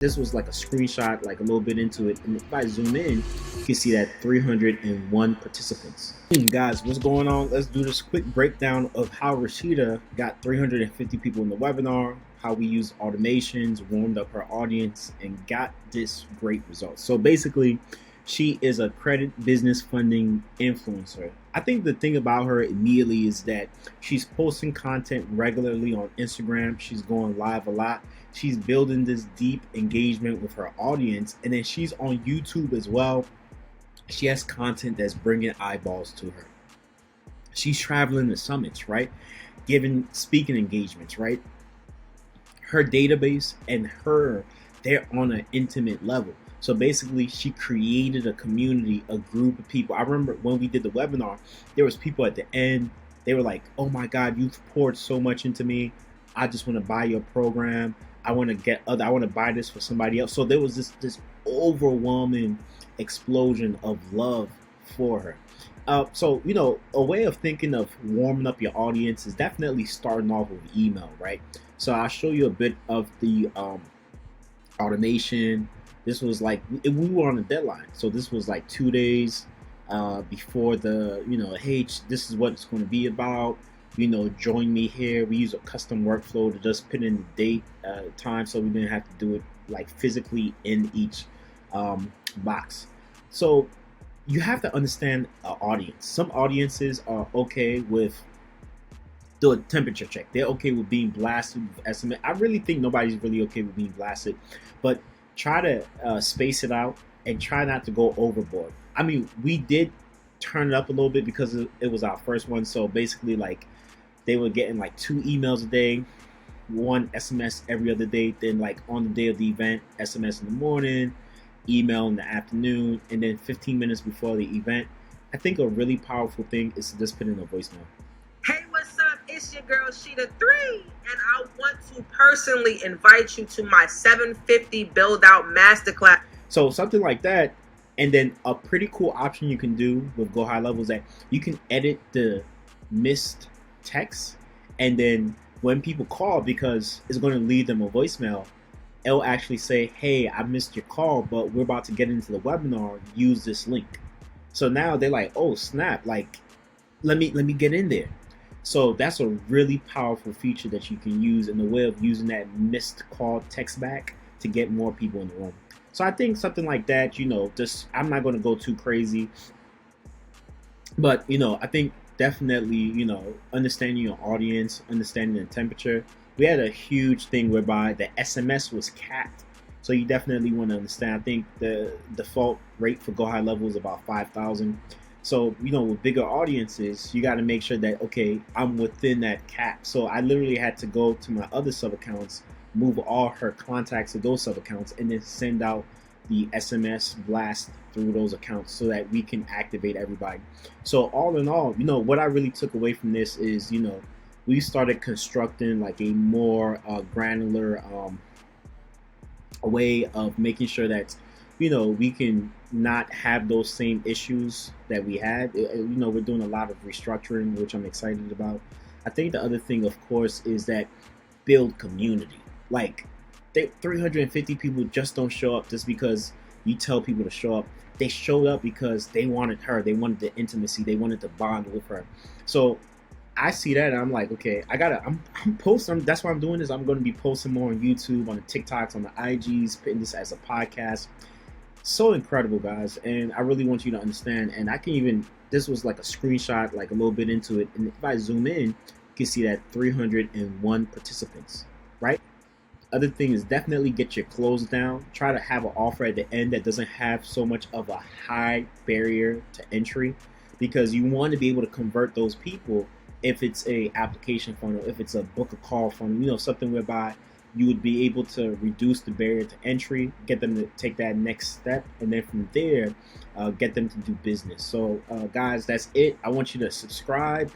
This was like a screenshot, like a little bit into it. And if I zoom in, you can see that 301 participants. Guys, what's going on? Let's do this quick breakdown of how Rashedah got 350 people in the webinar, how we used automations, warmed up her audience, and got this great result. So basically, she is a credit business funding influencer. I think the thing about her immediately is that she's posting content regularly on Instagram. She's going live a lot. She's building this deep engagement with her audience, and then she's on YouTube as well. She has content that's bringing eyeballs to her. She's traveling to summits, right? Giving speaking engagements, right? Her database and her, they're on an intimate level. So basically, she created a community, a group of people. I remember when we did the webinar, there was people at the end. They were like, "Oh my God, you've poured so much into me. I just want to buy your program. I want to buy this for somebody else." So there was this overwhelming explosion of love for her. So a way of thinking of warming up your audience is definitely starting off with email, right? So I'll show you a bit of the automation. This was like, we were on a deadline, so this was like 2 days before the, hey, this is what it's going to be about. Join me here. We use a custom workflow to just put in the date, time, so we didn't have to do it like physically in each box. So you have to understand an audience. Some audiences are okay with do a temperature check. They're okay with being blasted with SMS. I really think nobody's really okay with being blasted, but try to space it out and try not to go overboard. I mean, we did turn it up a little bit because it was our first one. So basically, like, they were getting like 2 emails a day, 1 SMS every other day. Then like on the day of the event, SMS in the morning, email in the afternoon, and then 15 minutes before the event. I think a really powerful thing is to just put in a voicemail. Hey, what's up? It's your girl Sheeta 3, and I want to personally invite you to my 750 Build Out Masterclass. So something like that, and then a pretty cool option you can do with Go High Level is that you can edit the missed text, and then when people call, because it's going to leave them a voicemail, it'll actually say, "Hey, I missed your call, but we're about to get into the webinar. Use this link." So now they're like, "Oh snap! Like, let me get in there." So that's a really powerful feature that you can use in the way of using that missed call text back to get more people in the room. So I think something like that, just, I'm not going to go too crazy, but I think definitely, understanding your audience, understanding the temperature. We had a huge thing whereby the SMS was capped. So you definitely want to understand. I think the default rate for Go High Level is about 5,000. So, with bigger audiences, you got to make sure that, okay, I'm within that cap. So I literally had to go to my other sub accounts, move all her contacts to those sub accounts, and then send out the SMS blast through those accounts so that we can activate everybody. So all in all, what I really took away from this is, we started constructing like a more granular way of making sure that, we can not have those same issues that we had. We're doing a lot of restructuring, which I'm excited about. I think the other thing, of course, is that build community. Like, 350 people just don't show up just because you tell people to show up. They showed up because they wanted her. They wanted the intimacy. They wanted to bond with her. So I see that and I'm like, okay, I'm posting. That's why I'm doing this. I'm going to be posting more on YouTube, on the TikToks, on the IGs, putting this as a podcast. So incredible, guys, and I really want you to understand. And this was like a screenshot, like a little bit into it, and if I zoom in, you can see that 301 participants, right? Other thing is definitely get your close down. Try to have an offer at the end that doesn't have so much of a high barrier to entry, because you want to be able to convert those people. If it's a application funnel, if it's a book a call funnel, something whereby you would be able to reduce the barrier to entry, get them to take that next step, and then from there, get them to do business. So, guys, that's it. I want you to subscribe,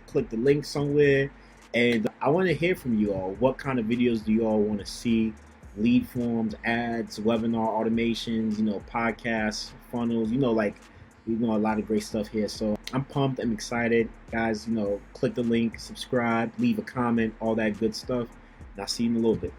click the link somewhere, and I want to hear from you all. What kind of videos do you all want to see? Lead forms, ads, webinar automations, podcasts, funnels, we know a lot of great stuff here. So I'm pumped. I'm excited. Guys, click the link, subscribe, leave a comment, all that good stuff. And I'll see you in a little bit.